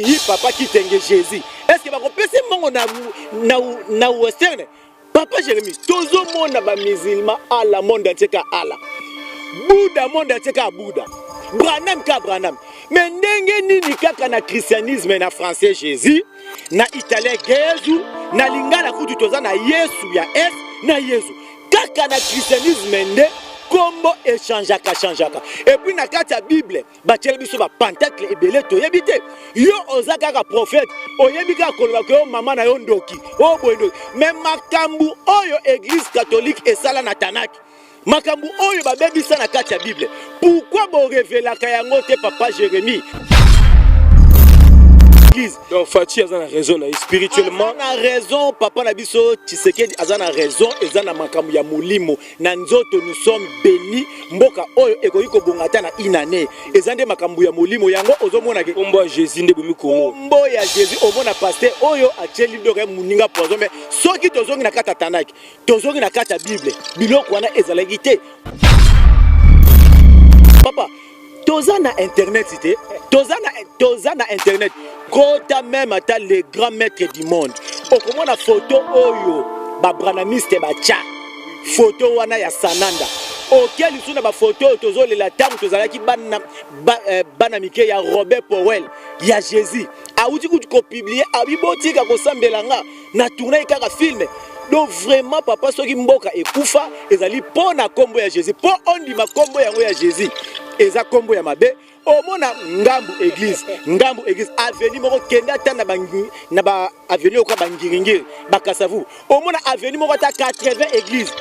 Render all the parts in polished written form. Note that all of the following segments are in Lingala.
Papa qui t'engue Jésus. Est-ce que va repasser mon na western? Papa Jérémie, tozo mona ba musulman à la monde entier ka Allah. Bouddha monde entier ka Bouddha. Branham ka Branham. Mais ndenge nini kaka na christianisme na français Jésus, na italien Jésus, na lingala kutu toza na Yesu ya es na Yesu. Kaka na christianisme nde kombo échangeaka. Et puis na kati ya Bible, ba tchela biso ba pentacle ebele to yebite. Yo oza kaka prophète, oyebika koloba ko mama na yo ndoki. O bondo. Mais makambu oyo église catholique esala na Tanaki. Makambu oyo ba bebisa na kati ya Bible. Pourquoi bo révélaka yango te papa Jérémie? Donc Fati a raison spirituellement. A raison papa Nabiso Tshisekedi a raison ezana makambu ya mulimo na nzoto nous sommes bénis mboka oyo ekoyiko bongata na inane ezande makambu ya mulimo yango ozomona ke kombo ya Jésus nde bomi kongo kombo ya Jésus omona pasteur oyo acheli dore muninga poison mais soki tozongi na kata Tanaki tozongi na kata Bible biloko wana ezalaki te papa toza na internet cité toza na internet kota même ata les grands maîtres du monde okomona photo oyo ba branamiste bacha photo wana ya Sananda okeli suna ba photo tozolela tango tozalaki bana mike ya Robert Powell ya Jésus auti ku publier abibotika ko sambelanga na tourner kaka film. Donc vraiment papa soki mboka ekufa ezali pona kombo ya Jésus po ondima kombo yango ya Jésus eza kombo ya mabe omona ngambu église avenue moko kenda tana bangi na ba avenue oka bangiringiri bakasavu omona avenue moko ta 80 église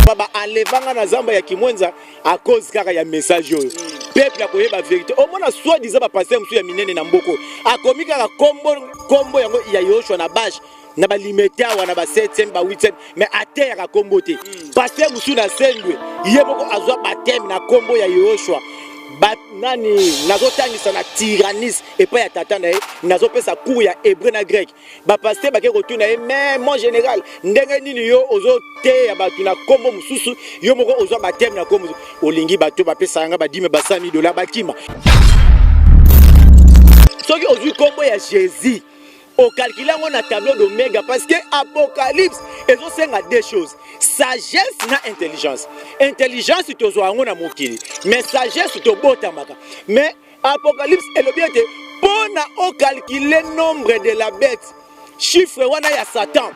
baba enlevanga na zamba ya kimwenza à cause kaka ya message oyo peuple akoyeba vérité omona soit disant ba passer musu ya minene na mboko akomika ka kombo yango ya Yoshua na bash na ba limeta wana ba 7e ba 8e mais à terre a kombo te pasteur musu na sendwe yeboko azwa batem na kombo ya Yoshua ba nani nazotangisa na tyrannis et pas ya tata na nazopesa cours ya hébreu na grec ba pasteur ba ke retourna mais mon général ndenge nini yo ozo te ya batu na kombo mususu yo moko ozwa batem na kombo olingi bato ba pesa nga ba dime ba $100,000 bakima soki ozwi kombo ya Jésus au calculer on a tableau d'Oméga parce que Apocalypse ils ont cinq deux choses sagesse na intelligence tu te vois on a mokili mais sagesse tu te bota maka mais Apocalypse est le bien pour na au calculer nombre de la bête chiffre wana ya Satan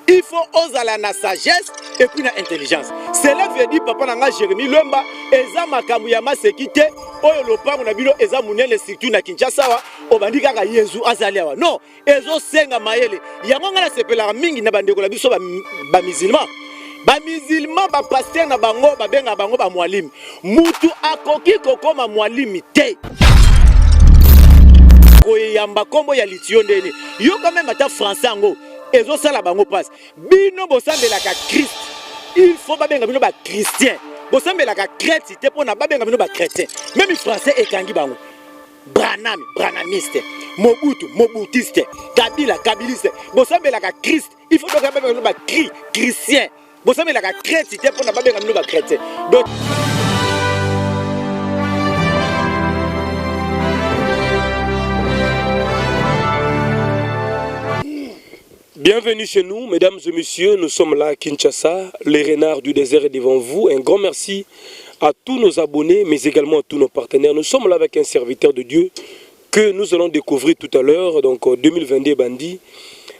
il faut oser la sagesse et puis la intelligence. Cela veut dire papa nanga Jérémie Lomba eza makambu ya masekite oyo lopango na bino eza munene surtout na Kinshasa wa obandi kaka Yesu azali awa non ezo senga mayele yango ngala sepela mingi na bandeko la biso ba musulman ba pasteur na bango ba benga bango ba mwalimu mutu akoki kokoma mwalimu te koyamba kombo ya litio ndene yo quand même ata français ngo ezo sala bango passe bino bosambela ka Christ il faut ba benga bino ba chrétien bosambela ka chrétien pour na ba benga bino ba chrétien même français ekangi bango branamiste mobutiste kabiliste bosambela ka Christ il faut ba benga bino ba chrétien bosambela ka chrétien pour na ba benga bino ba chrétien donc bienvenue chez nous, mesdames et messieurs. Nous sommes là à Kinshasa. Les renards du désert est devant vous. Un grand merci à tous nos abonnés, mais également à tous nos partenaires. Nous sommes là avec un serviteur de Dieu que nous allons découvrir tout à l'heure. Donc 2022 Bandi,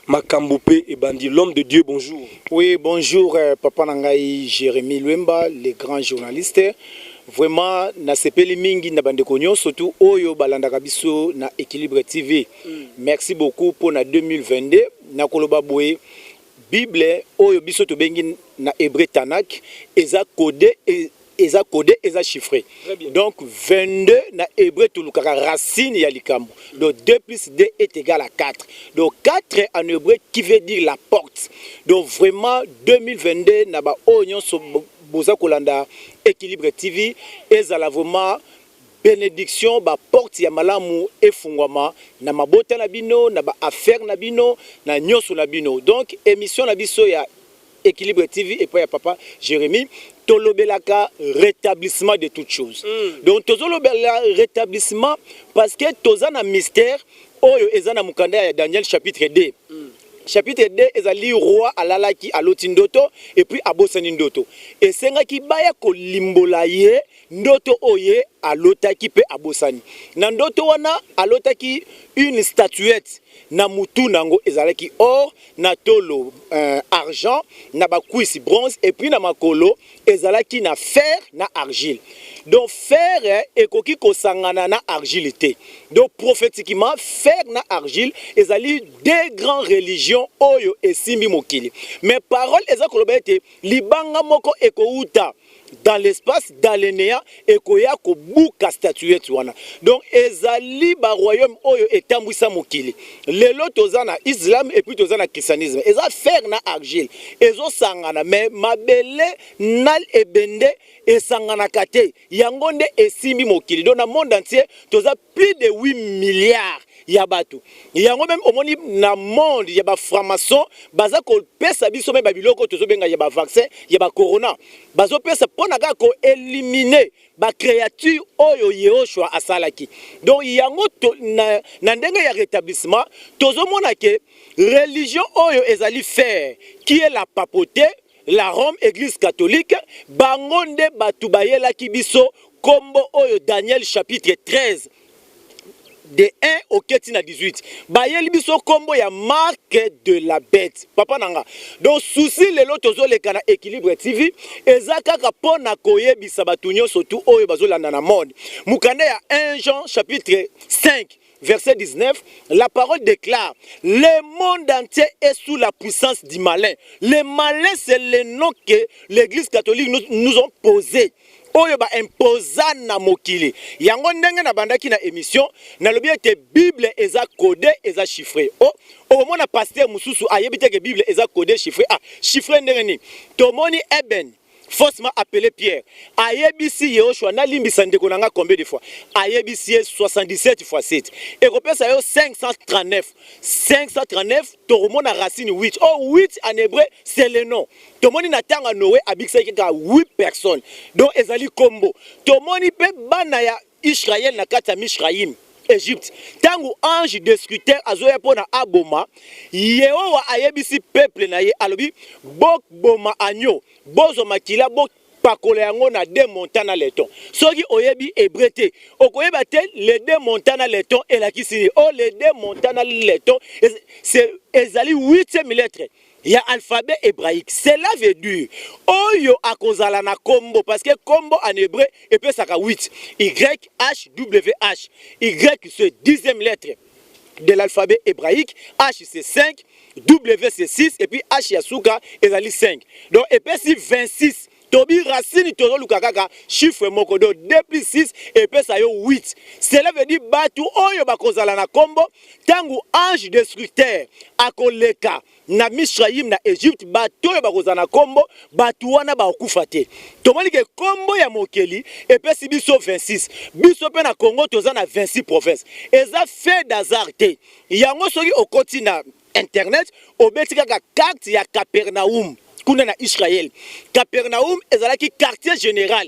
Makambopé et Bandi. L'homme de Dieu, bonjour. Oui, bonjour, Papa Nangaï Jérémie Luemba, les grands journalistes. Vraiment, na sepeli mingi na bande konyo surtout oyo balandaka biso na Équilibre TV. Merci beaucoup pour na 2022 na koloba boye Bible oyo biso to bengi na hébreu Tanak eza codé eza chiffré. Donc 22 na hébreu to lukaka racine ya likambo. Donc 2 plus 2 est égal à 4. Donc 4 en hébreu qui veut dire la porte. Donc vraiment 2022 na ba oyo so boza kolanda Équilibre TV ezala vraiment bénédiction ba porte ya malamu efungwama na mabota na bino na ba affaire na bino na nyoso na bino. Donc émission na biso ya Équilibre TV et puis ya papa Jérémie tolobelaka rétablissement de toutes choses. Donc tozolobela rétablissement parce que tozana mystère oyo ezana mukanda ya Daniel chapitre 2. Chapitre 2 ezali roi alalaki aloti ndoto et puis abosani ndoto. Et sengaki baya ko limbola ye ndoto oye alotaki pe abosani. Na ndoto wana alotaki une statuette na mutu nango ezalaki or na tolo argent na bakuisi bronze et puis na makolo ezalaki na fer na argile. Donc fer ekoki kosangana na argile te. Donc prophétiquement fer na argile ezali deux grandes religions oyo esimbi mokili. Mais parole eza koloba ete libanga moko ekouta dans l'espace, dans le néant, et koya ko buka statuette wana. Donc ezali ba royaume oyo etambwisa mokili. Lelo tozana islam et puis tozana christianisme. Eza fer na argile. Ezo sangana mais mabele nal ebende et sangana kate. Yangonde esimi mokili. Donc dans le monde entier, toza plus de 8 milliards. Yabatu. Yango même au moni na monde yaba franc-maçon baza ko pesa biso me babiloko tozo benga yaba vaccin yaba corona bazo pesa pona ga ko éliminer ba créature oyo Yehoshua asalaki. Donc yango na ndenge ya rétablissement tozo mona ke religion oyo ezali faire qui est la papauté, la Rome église catholique bangonde batu bayela kibiso kombo oyo Daniel chapitre 13 de 1 au 18. Bayeli biso kombo ya marque de la bête. Papa nanga. Donc souci lelo tozo lekana équilibre TV ezaka ka pona koyebisa batunyo surtout oyo bazolanda na monde. Mukanda ya 1 Jean chapitre 5 verset 19, la parole déclare: le monde entier est sous la puissance du malin. Le malin, c'est le nom que l'église catholique nous ont posé. Oyo ba imposana mokili. Yango ndenge na bandaki na émission, na lobi ete Bible eza codé, eza chiffré. O mona pasteur mususu ayebite ke Bible eza codé, chiffré. Ah, chiffré ndenge ni. Tomoni Eben faussement appelé Pierre. Ayebisi Yehoshua na limbisa ndeko nanga combien de fois? Ayebisi 77 fois 7. Et repère yo 539. 539 toromona racine 8. Oh 8 en hébreu c'est le nom. Tomoni na tanga Noé abikisa ka 8 personnes. Donc ezali combo. Tomoni pe bana ya Israël na kata Mishraim. Égypte. Tangu ange destructeur azoya pona aboma, Yehowa ayebisi peuple na ye alobi bok boma agneau, bozo makila bok pakole yango na deux montagnes à laiton. Soki oyebi hébreu okoyeba te les deux montagnes à laiton et la kisini. Oh les deux montagnes à laiton c'est ezali 8e lettre. Il y a alphabet hébraïque. Cela veut dire oyo akozala na combo parce que combo en hébreu et puis ça 8. Y H W H. Y c'est 10e lettre de l'alphabet hébraïque, H c'est 5, W c'est 6 et puis H yasuka ezali 5. Donc et puis si 26 Tobi racine tozo lukakaka chiffre moko do 2 plus 6 et puis ça yo 8. Cela veut dire batu oyo bakozala na combo tangu ange destructeur akoleka na Mishraim na Égypte batu oyo bakozala na combo batu wana ba okufa te. Tomoni ke combo ya mokeli et puis si biso 26 biso pe na Congo toza na 26 provinces. Eza fait d'hasard te. Yango soki okoti na internet obetika ka carte ya Capernaum. Kuna na Israël. Capernaum ezalaki quartier général.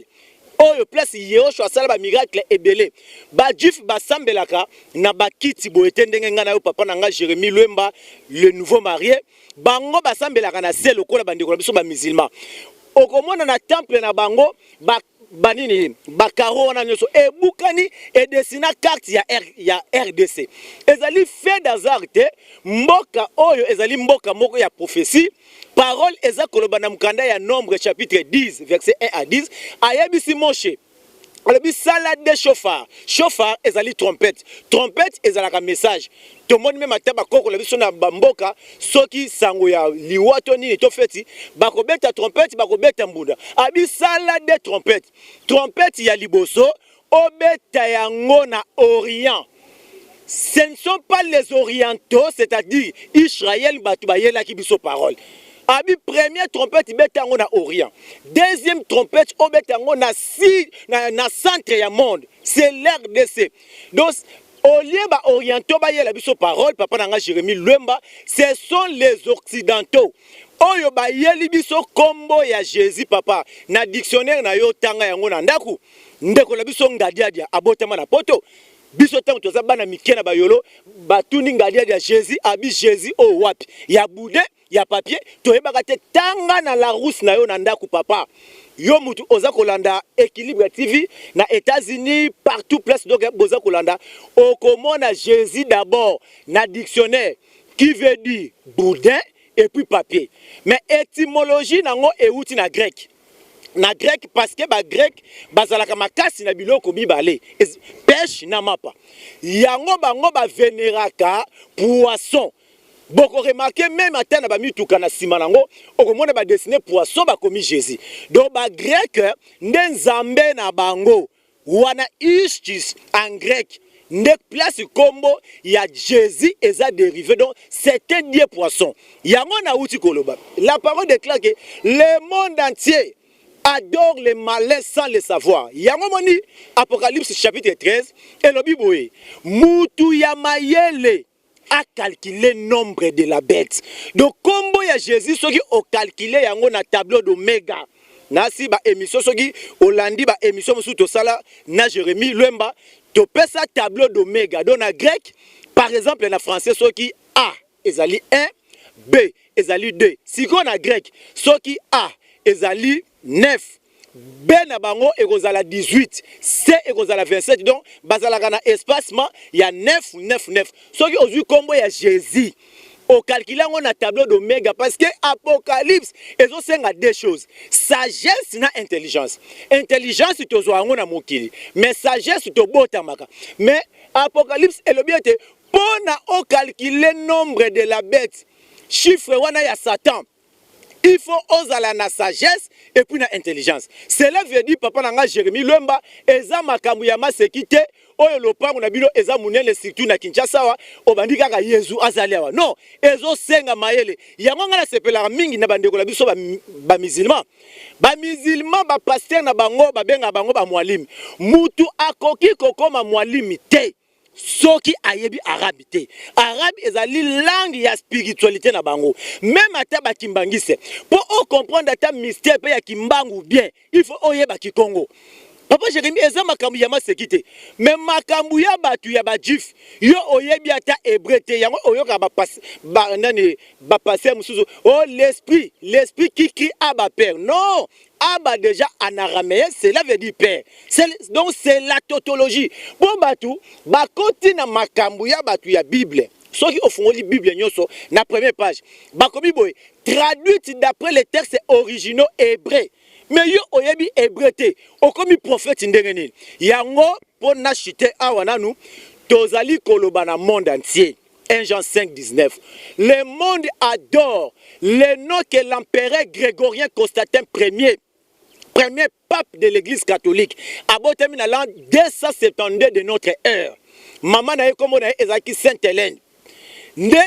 Oyo place Yehoshua sala ba miracle ebele. Ba juif ba sambelaka na ba kiti boete ndenge ngana yo papa nanga Jérémie Lwemba le nouveau marié. Bango ba sambelaka na sel okola bandeko na biso ba musulman. Okomona na temple na bango ba banini bakaro wana nyoso ebukani e desina carte ya RDC. Ezali fait d'hasard te mboka oyo ezali mboka moko ya prophétie. Parole eza koloba na mukanda ya Nombre chapitre 10 verset 1 à 10 ayebisi Moshe alobi sala de chauffard. Chauffard ezali trompette. Trompette ezalaka message. Tomoni même ataba koko la biso na bamboka soki sango ya liwato nini to feti bakobeta trompette bakobeta mbunda. Abi sala de trompette. Trompette ya liboso obeta yango na Orient. Ce ne sont pas les orientaux, c'est-à-dire Israël batu bayela ki biso parole. Abi première trompette betango na Orient. Deuxième trompette o betango na centre ya monde. C'est l'RDC. Donc au lieu ba orientaux ba yela biso parole papa nanga Jérémie Lwemba, ce sont les occidentaux. oyo bayeli biso kombo ya Jésus papa na dictionnaire na yo tanga yango na ndaku ndeko la biso ngadiadia abotama na poto biso tango toza bana mike na bayolo batuni ngadiadia Jésus abi Jésus o wapi ya bude ya papier toyebaka te tanga na la rousse na yo na ndaku papa yo mutu oza kolanda Équilibre TV na États-Unis partout place donc boza kolanda okomona Jésus d'abord na dictionnaire qui veut dire boudin et puis papier. Mais étymologie nango euti na grec. Na grec parce que ba grec bazalaka makasi na biloko mibale. Pêche na mapa. Yango bango ba vénéraka poisson. Boko remarqué même atteint na ba mituka na sima nango okomona ba dessiner poisson ba komi Jésus. Donc ba grec nzambe na bango wana istis en grec. Ne place combo ya Jésus et ça dérivé donc c'était des poissons. Yango na uti koloba. La parole déclare que le monde entier adore les malins sans le savoir. Yango moni Apocalypse chapitre 13 et le Bible mutu ya mayele a calculé le nombre de la bête. Donc combo ya Jésus ce qui au calculé yango na tableau d'Oméga. Nasi ba émission soki Olandi ba émission musu to sala na Jérémie Lwemba to pesa tableau d'Oméga donc na grec par exemple na français soki A ezali 1 B ezali 2 siko na grec soki A ezali 9 B na bango ekozala 18 C ekozala 27 donc bazalaka na espacement ya 9 9 9 soki ozui kombo ya Jésus au calculant on a tableau d'Oméga parce que Apocalypse et aussi deux choses sagesse na intelligence. Intelligence tu ozo na mokili mais sagesse tu botamaka mais Apocalypse est le bien te pona au calculer nombre de la bête chiffre wana ya Satan. Il faut oser la sagesse et puis la intelligence. Cela veut dire papa nanga Jérémie Lwemba eza makambu ya masekite oyo lopango na bino eza munene surtout na Kinshasa wa obandika ka Yesu azali awa. Non, ezo senga mayele. Yango ngana sepela mingi na bandeko la biso ba musulman. Ba musulman ba pasteur na bango ba benga bango ba mwalimu. Mutu akoki kokoma mwalimu te. Soki ayebi arabe te. Arabe ezali langue ya spiritualité na bango. Même ata ba kimbangise. Pour comprendre ata mystère pe ya kimbangu bien, il faut oyeba ki Congo. Papa Jérémie eza makambu ya masekite. Mais makambu ya batu ya ba jif, yo oyebi ata hébreu te. Yango oyoka ba passer musuzu. Oh l'esprit qui crie Abba Père. Non. Abba déjà en araméen, cela veut dire père. Donc c'est la tautologie. Bon batou, bakoti na makambu ya batu ya Bible. Ceux qui offrent la Bible nyoso na première page. Bakomi boy traduite d'après les textes originaux hébreux. Mais yo oyebi hébreu te. Okomi prophète ndengeni. Yango pona chite awana nu tozali koloba na monde entier. 1 Jean 5, 19. Le monde adore le nom que l'empereur grégorien Constantin Ier, premier pape de l'église catholique, a terminé à l'an 272 de notre ère. Maman na comme na ezaki Sainte Hélène. Ne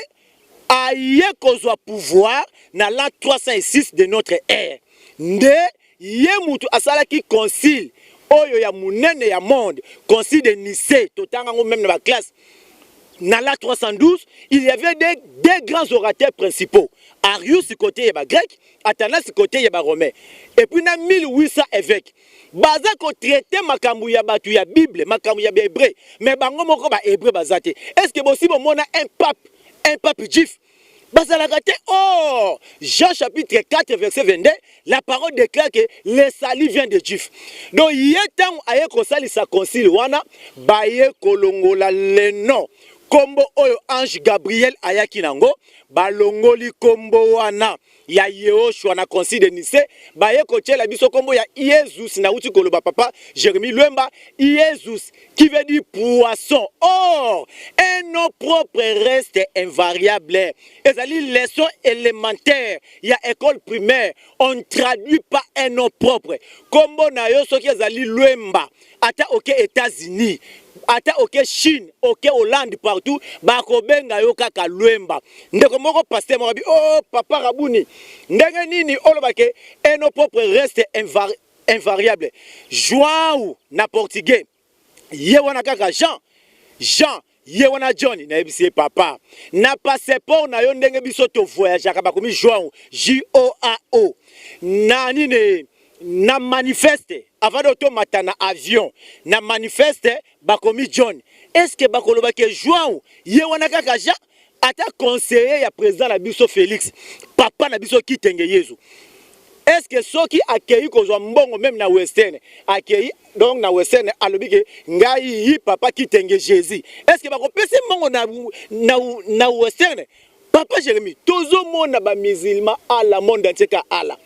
aye kozwa pouvoir na l'an 306 de notre ère. Ne ye mutu asalaki concile oyo ya munene ya monde, concile de Nicée, totanga même na classe. Dans la 312, il y avait deux grands orateurs principaux. Arius, côté yeba grec, Athanas, côté yeba romain. Et puis, dans 1800 évêques. Baza ko traité makambu ya batu ya Bible, makambu ya hébreu. Mais bango moko ba hébreu bazate. Est-ce que possible on a un pape juif? Bazalagate, oh, Jean chapitre 4, verset 22, la parole déclare que le salut vient de Juifs. Donc, il y a tant aye ko sali sa concile wana, baye kolongola le nom. Kombo oyo ange Gabriel ayaki nango balongoli kombo wana ya Yehoshua na concile de Nicée baye kotiela biso kombo ya Jesus na uti koloba papa Jérémie Lwemba Jesus qui veut dire poisson. Or un nom propre reste invariable. Ezali leçon élémentaire ya école primaire on traduit pas un nom propre. Kombo na yo soki ezali Lwemba ata ok États-Unis ata ok Chine, ok Hollande partout, bako benga yo kaka Lwemba. Ndeko moko pasteur mo bi oh papa Rabuni. Ndenge nini olobake eno propre reste invariable. João na portugais. Ye wana kaka Jean ye wana John na yebisi papa na passeport na yo ndenge biso to voyage ka bakomi Joao JOAO na nini na manifeste avant de tomata na avion na manifeste bakomi John. Est-ce que bakoloba ke Joao ye wana kaka ja ata conseiller ya président na biso Félix papa na biso kitenge Yesu? Est-ce que ceux qui accueillent kozwa mbongo même na Western accueilli donc na Western alobi ke ngai yi papa kitenge Jésus? Est-ce que bako pese mbongo na Western? Papa Jérémie tozo mona ba musulman à la monde entier ka ala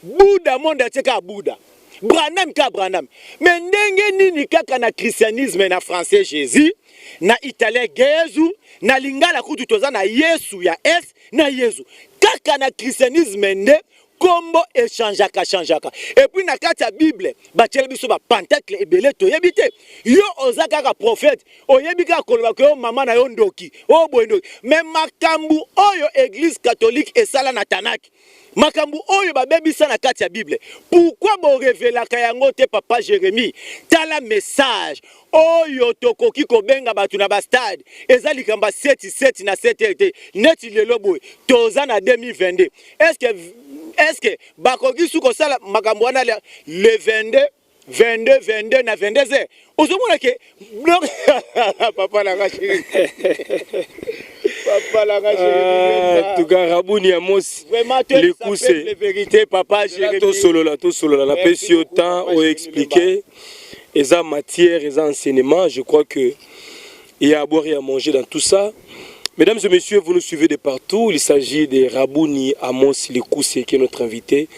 Bouddha monde entier ka Bouddha Branham ka Branham. Mais ndenge nini kaka na christianisme na français Jésus na italien Jésus na lingala kutu toza na Yesu ya S na Yesu kaka na christianisme nde kombo échangeaka changeaka. Et puis na kati ya Bible batiela biso ba pentacle ebele to yebite yo ozaka ka prophète oyebika koloba ko mama na yo ndoki o boy ndoki mais makambu oyo église catholique esala na Tanakh makambu oyo babebisa na kati ya Bible pourquoi bo révélaka yango te papa Jérémie tala message oyo tokoki kobenga batu na ba stade ezali kamba 7 na 7 neti lelo boy toza na 2022 est-ce que bakoki suko sala makambo wana le 22 na 22 ozomona ke papa la gachi papa la gachi tuka Rabuni Amos le coup c'est la vérité papa Jérémie to solo la la pesi autant o expliquer eza matière eza enseignement. Je crois que il y a à boire et à manger dans tout ça. Mesdames et messieurs, vous nous suivez de partout. Il s'agit de Rabuni Amos Lekousse qui est notre invité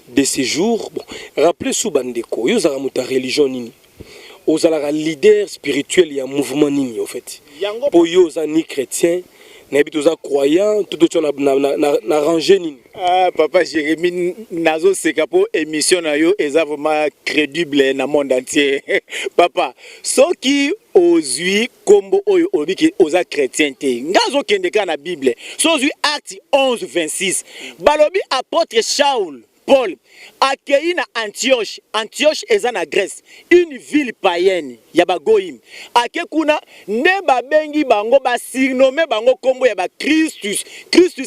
de ces jours. Bon, rappelez Soubandeko, yo zara muta religion nini. Ozala leader spirituel ya mouvement nini en fait. Po yo zani chrétien, na bitoza croyant, tout na ranger nini. Ah papa Jérémie nazo sekapo émission na yo eza vraiment crédible na monde entier. Papa, soki ozui kombo oyo obiki oza chrétien te ngazo kende ka na Bible sozui Acte 11:26 balobi apôtre Paul accueilli na Antioche eza na Grèce une ville païenne ya bagoyim ake kuna ne babengi bango ba surnommé bango kombo ya ba Christus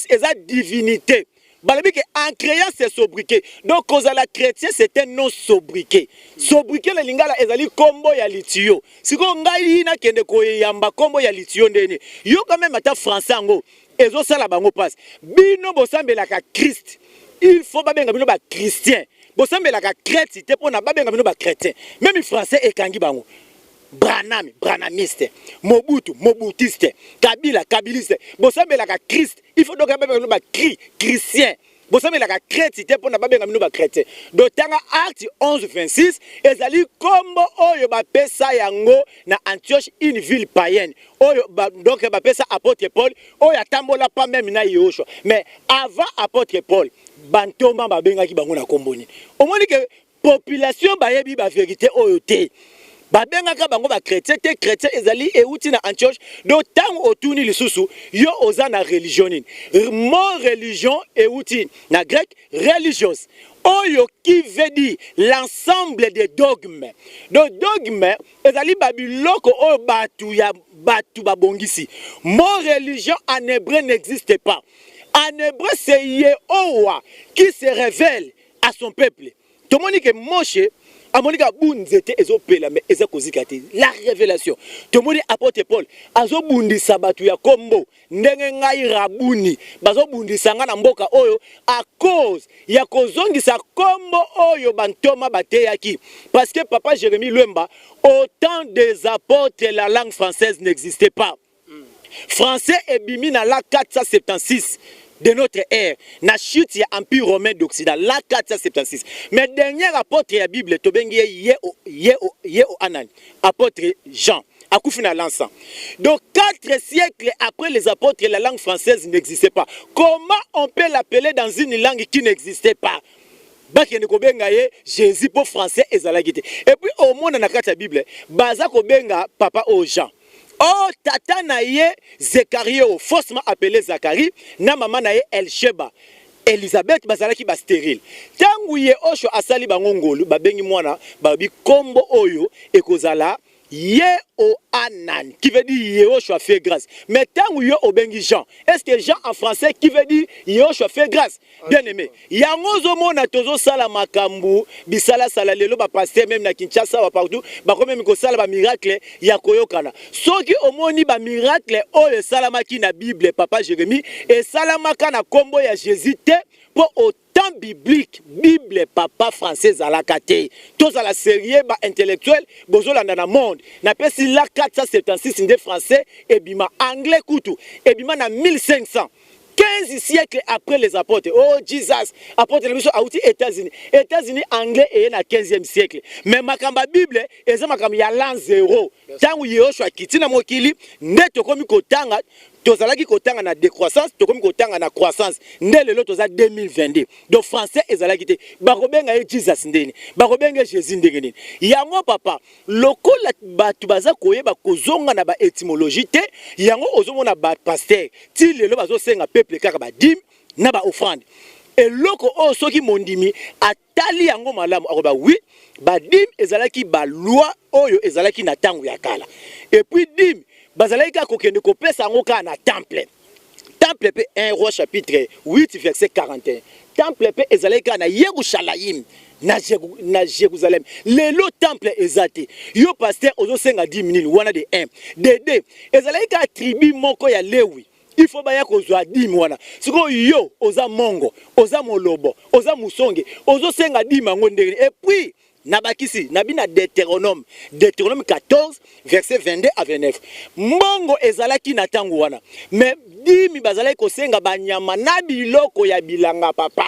eza divinité. Balobi que en créant ces sobriquets donc kozala chrétien c'est un nom sobriquet le lingala ezali kombo ya litio siko ngai na kende ko yamba kombo ya litio ndene yo quand même ata français ngo ezo sala bango passe bino bosambela ka Christ il faut babenga bino ba chrétien bosambela ka chrétien pona babenga bino ba chrétien même français ekangi bango Branhamiste, Mobutu, Mobutiste, Kabila, Kabiliste. Bosambela ka Christ, il faut donc babenga bino ba chrétien. Bosambela ka chrétien pona babenga bino ba chrétien. Dotanga Acte 11:26 ezali kombo oyo ba pesa yango na Antioche une ville païenne. Oyo donc ba pesa apôtre Paul oyo atambola pas même na Yoshua. Mais avant apôtre Paul, bantoma babenga ki bango na komboni. Omoni ke population bayebi ba vérité oyo te. Babengaka bango ba chrétien te chrétien ezali euti na Antioche do tango otuni lisusu yo oza na religion nini mon religion euti na grec religious oyo qui veut dire l'ensemble des dogmes do dogme ezali babiloko oyo batu babongisi. Mon religion en hébreu n'existe pas. En hébreu c'est Yehowa qui se révèle à son peuple. Tout le monde dit que Moshe amonika bunzete ezopela mais ezakozikati la révélation to moni apôtre Paul azobundisa batu ya kombo ndenge ngai rabuni bazobundisa nga na mboka oyo à cause ya kozongisa kombo oyo bantoma bateyaki parce que papa Jérémie Lwemba au temps des apôtres la langue française n'existait pas. Français ebimi na la 476 de notre ère, na chute ya empire romain d'Occident, la 476. Mais dernier apôtre de la Bible, Tobengi Anani, apôtre Jean, a koufina l'encens. Donc 4 siècles après les apôtres, la langue française n'existait pas. Comment on peut l'appeler dans une langue qui n'existait pas? Jésus pour français et zalagité. Et puis au monde dans la Bible, baza kobenga papa aux gens. Oh, tata na ye Zekarie, faussement appelé Zacharie, na maman na ye Elsheba, Elisabeth bazalaki ba stérile. Tangu ye osho asali bangongolu, babengi mwana, babi kombo oyo ekozala Yehoanan, qui veut dire Yehoshua fait grâce. Mais tant yo obengi Jean, est-ce que Jean en français qui veut dire Yehoshua fait grâce? Bien aimé. Yango zomo na tozo sala makambu, bisala sala lelo ba pasteur même na Kinshasa ba partout, ba ko même ko sala ba miracle ya koyokana. Soki omoni ba miracle oyo salamaki na Bible papa Jérémie et salamaka na kombo ya Jésus te pour temps biblique, Bible papa français à la kate. Tous à la série ba intellectuel, bozo la dans monde. Na pesi la 476 des français et bima anglais kutu et bima na 1500. 15 siècles après les apôtres. Oh Jesus, apôtre les a outi États-Unis. États-Unis anglais et na 15e siècle. Mais makamba Bible eza makamba ya l'an 0. Tangu Yehoshua kitina mokili ndeto komi kotanga tozalaki kotanga na décroissance tokomi kotanga na croissance ndele lo toza 2022. Donc français ezalaki te bakobenga ye Jesus ndeni bakobenga Jésus ndeni yango papa lokola batu baza koyeba kozonga na ba étymologie te yango ozomona ba pasteur ti lelo bazosenga peuple kaka ba dîme na ba offrande eloko o soki mondimi atali yango malamu akoba oui ba dîme ezalaki ba loi oyo ezalaki na tango ya kala et puis dîme bazalaika kokende kopesa yango ka na temple. Temple pe 1 Roi chapitre 8 verset 41. Temple pe ezalaika na Yerushalayim na Jérusalem. Lelo temple ezate. Yo pasteur ozo senga 10 000 wana de 1. De 2 ezalaika tribu moko ya Lewi. Il faut baya kozwa 10 wana. Siko yo oza mongo, oza molobo, oza musonge, ozo senga 10 mango ndenge. Et puis Nabakisi, Nabina Deutéronome 14, verset 22 à 29. Mbongo ezalaki na tangu wana. Mais dimi bazalaki kosenga banyama na biloko ya bilanga papa.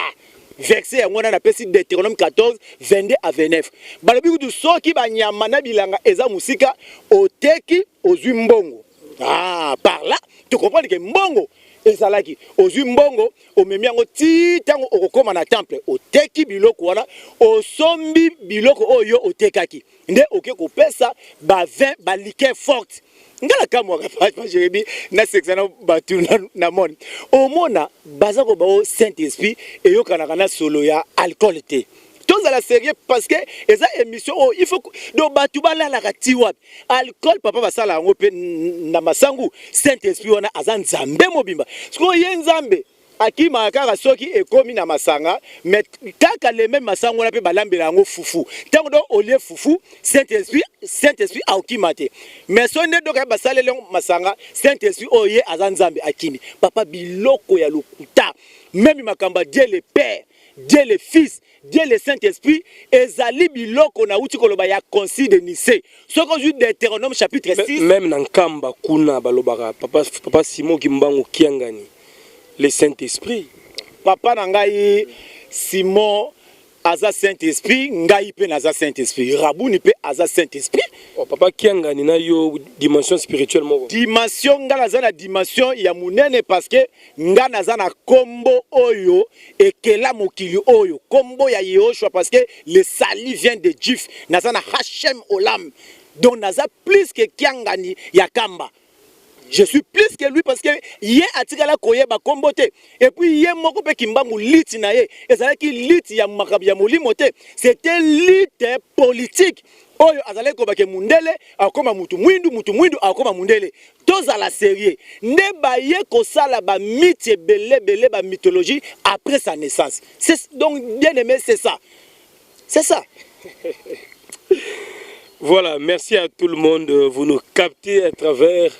Verset yango na pesi Deutéronome 14, 22 à 29. Balobi kutu soki banyama na bilanga eza musika oteki ozwi mbongo. Ah, par là, tu comprends que mbongo ezalaki ozwi mbongo omemi yango ti tango okokoma na temple oteki biloko wana osombi biloko oyo otekaki nde oke kopesa ba vin ba liqueur forte ngala kamwa ka Jérémie na section batu na monde omona baza ko ba Saint-Esprit eyokana na solo ya alcool te. Tous à la série parce que eza émission oh, il faut donc batuba la kati wapi alcool papa basala ngo pe na masangu Saint-Esprit wana azan nzambe mobimba siko ye nzambe akima kaka soki ekomi na masanga mais kaka le même masangu wana pe balambela ngo fufu tango do olie fufu Saint-Esprit aukimate mais sonne do ka basale le masanga Saint-Esprit oye azan nzambe akimi papa biloko ya lokuta même makamba Dieu le Père Dieu le Fils, Dieu le Saint-Esprit, ezali biloko na uti koloba ya concile de Nicée. Soko ju Deutéronome chapitre 6. Même nankamba kuna balobaka papa Simon Kimbangu kiangani. Le Saint-Esprit. Papa nangai Simon aza Saint-Esprit, ngai pe naza Saint-Esprit. Rabouni pe aza Saint-Esprit. Oh, papa kiangani na yo dimension spirituelle moko. Dimension nga naza na dimension ya munene parce que nga naza na kombo oyo ekela mokili oyo kombo ya Yehoshua parce que le salut vient de Dieu. Naza na Hachem Olam. Donc naza plus que kiangani ya kamba. Je suis plus que lui parce que yé atikala koyeba kombote et puis yé moko pe kimbangu lit na ye ezalaki lit ya makabi ya molimo te c'était lit politique oyo azalaki kobake mundele akoma mutu mwindu akoma mundele toza la série ne ba ye kosala ba mythe belé ba mythologie après sa naissance c'est donc bien aimé c'est ça Voilà, merci à tout le monde, vous nous captez à travers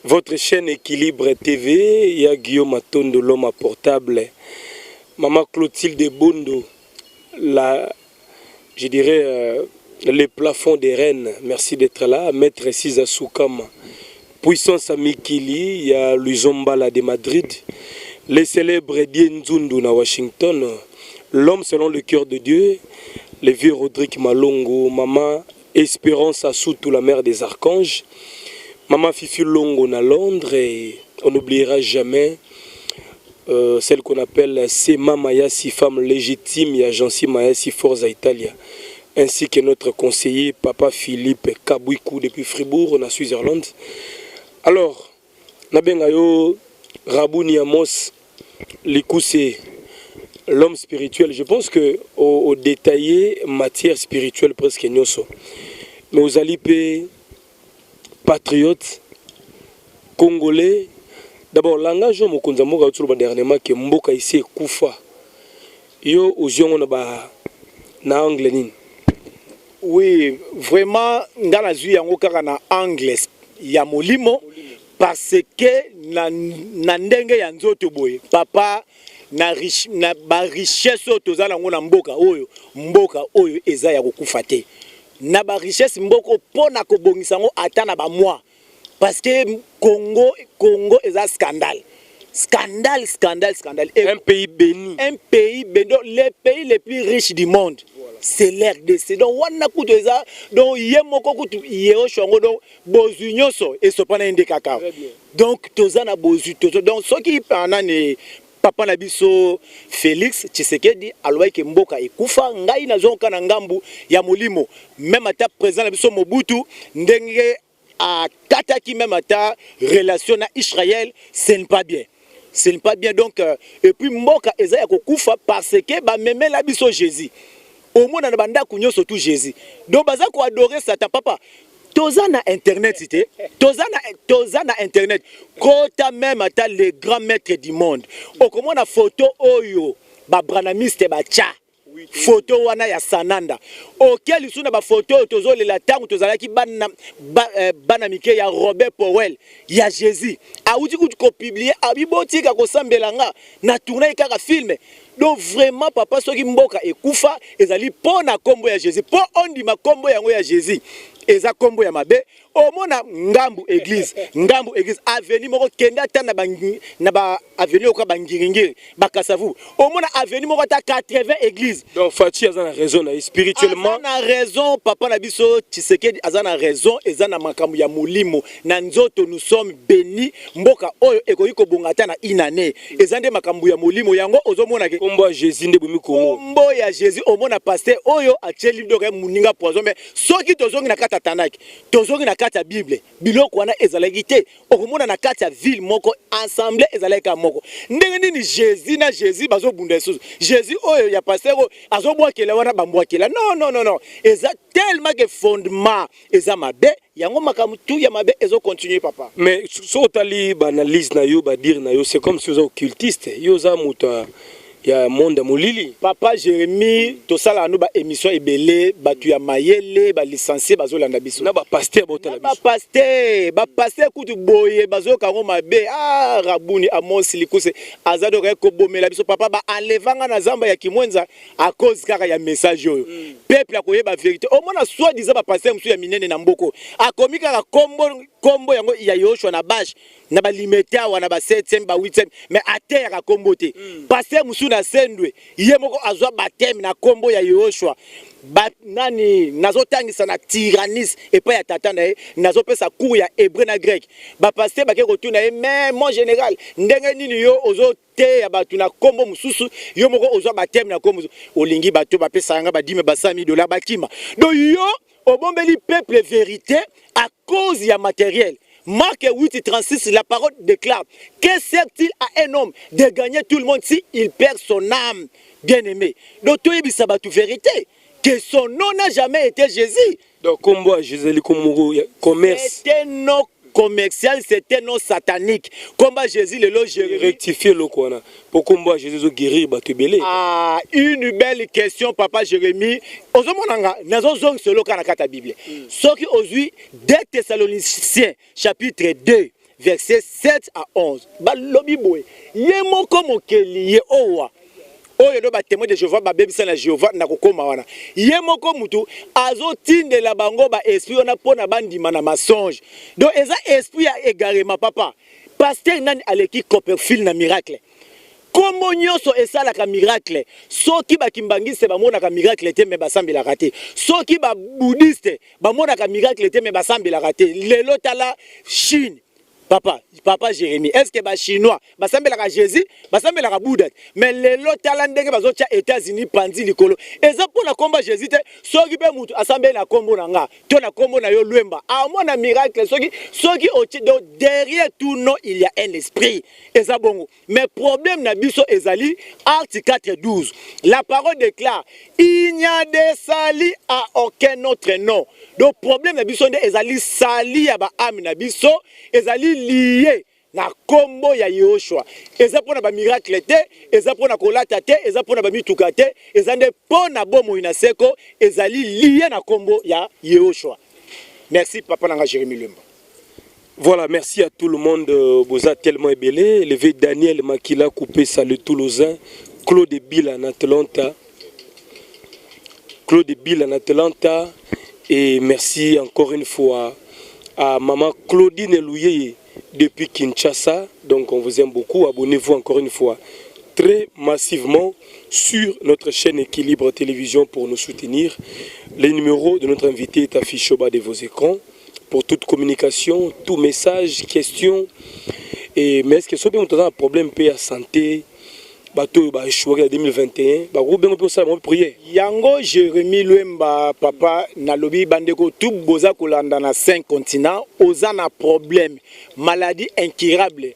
votre chaîne Équilibre TV. Il y a Guillaume Matondo, l'homme à portable. Maman Clotilde Bondo, je dirais les plafonds des reines. Merci d'être là. Maître Siza Soukama, Puissance Amikili, il y a Luzombala de Madrid, les célèbres Dien Nzundu na Washington, l'homme selon le cœur de Dieu, les vieux Rodrigue Malongo, Maman Espérance Assoutou, la mère des archanges, Maman Fifi Longo na Londres, et on n'oubliera jamais celle qu'on appelle Sema Mayasi, femme légitime, et Agency Mayasi Forza Italia, ainsi que notre conseiller Papa Philippe Kabouikou depuis Fribourg, en Suisse-Irlande. Alors, Nabengayo Rabouni Amos, c'est l'homme spirituel. Je pense que au détaillé matière spirituelle presque nyoso. mais aux alipé patriotes congolais. D'abord, langage au mokonza mboka utulu dernièrement que mboka ici kufa. Yo ozion na anglais nini. Oui, vraiment ngana zui yango kaka na anglais ya molimo parce que na ndenge ya nzoto boye papa na ba richesse tozala ngo na mboka oyo eza ya kokufa te. Na ba richesse mboko pona ko bongisa ngo ata na ba moi parce que Congo est un scandale. Scandale. Un pays béni. Un pays béni. Les pays les plus riches du monde, c'est l'RDC. Donc, on a coupé ça. Donc, il y a beaucoup de choses. Donc, Bozunion, et ce pas un des cacao. Donc, tous en a Bozu. Donc, ce qui est papa Nabiso Félix Tshisekedi aloy ke mboka ekufa ngai na zonka na ngambu ya molimo même ata président Nabiso Mobutu ndenge à Kataki même à ta relation à Israël, ce n'est pas bien. Ce n'est pas bien donc et puis mboka eza ya kokufa parce que ba meme la biso Jésus. Au monde na banda kunyo surtout Jésus. Donc baza ko adorer Satan papa. Toza na internet cité, toza na internet. Kota même ata les grands maîtres du monde. O comment na photo oyo ba branamiste ba cha. Photo wana ya Sananda auquel ils sont ba photo tozo le latango tozalaki bana mike ya Robert Powell ya Jésus a uti ko publier abiboti ka ko sambelanga na tourner kaka film donc vraiment papa soki mboka ekufa ezali pona kombo ya Jésus po ondima kombo yango ya Jésus eza kombo ya mabe omona ngambu église avenue moko kenda ta na ba avenue ko bangingingiri bakasavu omona avenue moko ta 80 églises donc Fati azana raison na spirituellement azana raison papa na biso Tshisekedi azana raison ezana makambo ya molimo na nzoto nous sommes bénis mboka oyo ekoki ko bongata na inane ezande makambo ya molimo yango ozomona ke kombo ya Jésus nde bomi kongo kombo ya Jésus omona pasteur oyo acheli doke muninga poison mais soki tozongi na kata tanaki tozongi na kata Bible biloko wana ezalaki te okomona na kata ville moko ensemble ezalaka moko ndenge nini Jésus bazobunda susu Jésus oyo ya pasteur azobwakela wana bambwakela non eza tellement que fondement eza mabe yango makambo tout ya mabe ezo continuer papa mais so tali banalise na yo ba dire na yo c'est comme si vous occultiste yo za muta ya monde molili papa Jérémie to sala no ba émission ebele batu ya mayele ba licencié bazolanda biso na ba pasteur botala biso ba pasteur kutu boye bazoka ngo mabe rabuni amos likuse azado ko bomela biso papa ba enlevanga na zamba ya kimwenza à cause kaka ya message yo peuple akoyeba vérité au mona soit disant ba pasteur musu ya minene na mboko akomi kaka kombo yango ya Yoshua na bash na ba limeta wana ba 7e ba 8e mais à terre kombo te pasteur musu na sendwe ye moko azwa batem na kombo ya Yoshua ba nani nazotangisa na tyrannis et pas ya tata na nazopesa cours ya hébreu na grec ba pasteur ba ke retourna mais mon général ndenge nini yo ozo te ya batu na kombo mususu yo moko ozwa batem na kombo olingi bato ba pesa nga ba $10 $100 bakima donc yo obombeli peuple vérité à cause ya matériel. Marc 8:36, la parole déclare: que sert-il à un homme de gagner tout le monde si il perd son âme, bien-aimé? Donc, tu es sabatu vérité, que son nom n'a jamais été Jésus. Donc, combo Jésus, le commerce. C'était non commercial, c'était non satanique. Combat Jésus, le lot rectifier le quoi pour combat Jésus guérir batubélé. Ah, une belle question, papa Jérémie. Ozomonanga, nazo zong solo kana kata Bible. Ce qui aujourd'hui 2 Thessaloniciens chapitre 2 versets 7 à 11. Ba lobi boy. Yemo komo keli ye owa. Oyo do ba témoin de Jéhovah ba bebisa na Jéhovah na kokoma wana. Ye moko mutu azotinde la bango ba esprit ona pona bandima na mensonge. Donc eza esprit ya égarement papa. Pasteur nani aleki Copperfield na miracle. Kombo nyonso esalaka miracle. Soki bakimbangise bamonaka miracle te me basambelaka te. Soki ba bouddhiste bamonaka miracle te me basambelaka te. Lelo tala Chine. Papa Jérémy, est-ce que les Chinois, basambelaka Jésus, basambelaka Bouddha, mais les lots talandenge bazotia États-Unis pandi likolo. Et ça pour la combat Jésus, soki be mutu assemblée na kombo nanga, to na kombo na yo Luemba. À mon miracle, soki derrière tout nom il y a un esprit. Et ça bongo. Mais problème na biso ezali Acte 4:12. La parole déclare, il n'y a de sali à aucun autre nom. Donc problème na biso nde ezali sali ya ba âme na biso, ezali lié na kombo ya Yehoshua. Eza pona ba miracle te, eza pona kolata te, eza pona ba mituka te, eza nde pona bomo ina seko, ezali lié na kombo ya Yehoshua. Merci papa nanga Jérémy Luemba. Voilà, merci à tout le monde. Boza tellement ébélé. Levé Daniel Makila coupé ça le Toulousain, Claude Bill en Atlanta. Claude Bill en Atlanta. Et merci encore une fois à maman Claudine Louyé depuis Kinshasa. Donc on vous aime beaucoup. Abonnez-vous encore une fois très massivement sur notre chaîne Équilibre Télévision pour nous soutenir. Le numéro de notre invité est affiché au bas de vos écrans. Pour toute communication, tout message, question. Et mais est-ce que ce qu'on a un problème de santé? Bateau ba échoué en 2021 ba groupe on peut ça on prier yango Jérémy Luemba papa na lobi bandeko tout boza kolanda na 5 continents oza na problème maladie incurable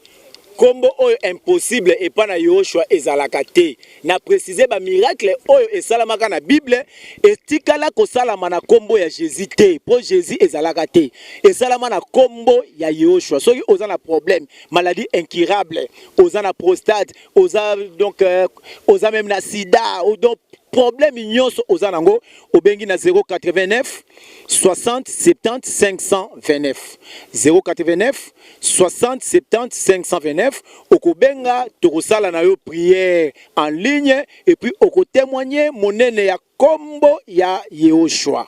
kombo oyo impossible et pas na Yehoshua ezalaka te na préciser ba miracle oyo esalamaka na Bible etikala kosalama na kombo ya Jésus te po Jésus ezalaka te esalama na kombo ya Yehoshua soki oza na problème maladie incurable oza na prostate oza donc oza même na sida ou donc problème nyonso oza nango obengi na 089 60 70 529 089 60 70 529 okobenga tokosala na yo prière en ligne et puis okotémoigner monene ya kombo ya Yehoshua.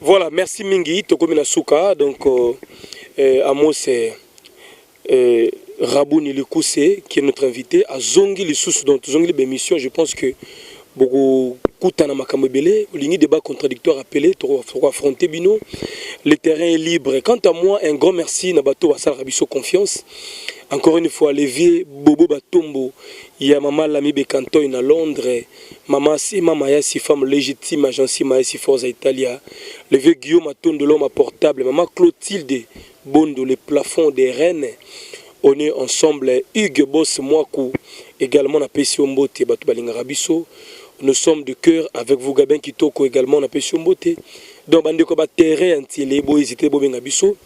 Voilà, merci mingi tokomi na suka donc Amos Rabouni Likousse qui est notre invité à Zongi Lissous donc Zongi l'émission je pense que beaucoup Koutana Makamebele, ligne débat contradictoire appelé, pour affronter Bino. Le terrain est libre. Quant à moi, un grand merci Nabato Wassal Rabiso Confiance. Encore une fois, Lévier Bobo Batombo, il y a Maman Lami Bekantoy à Londres, Maman Sima Maya si femme légitime, agence Maya si force à Italia, Lévier Guillaume Aton de l'homme à portable, Maman Clotilde Bondo, le plafond des reines. On est ensemble, Hugues Boss Mouakou, également à Pessimbote, Batou Balinga Rabiso. Nous sommes de cœur avec vous, Gabin Kitoko, également à Pessimbote. Donc, Bandeko ba terrain antillé, bo hésité, bo bengabiso.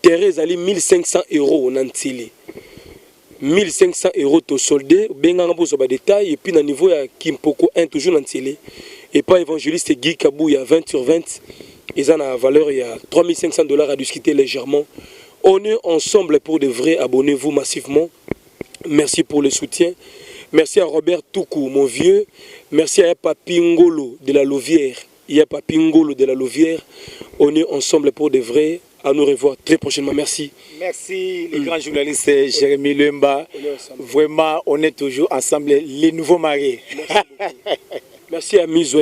Terrain zali 1500 € en antillé. 1500 € to soldé, bengambo so ba détail, et puis, dans le niveau, il y a Kimpoko 1, toujours antillé. Et pas évangéliste Guy Kabou, il y a 20 sur 20. Ils ont la valeur, il y a 3500 $ à discuter légèrement. On est ensemble pour de vrai. Abonnez-vous massivement. Merci pour le soutien. Merci à Robert Toukou, mon vieux. Merci à Papi Ngolo de la Louvière. Il y a Papi Ngolo de la Louvière. On est ensemble pour de vrai. À nous revoir très prochainement. Merci. Merci, le grand journaliste Jérémy Luemba. Vraiment, on est toujours ensemble, les nouveaux mariés. Merci à Mizo.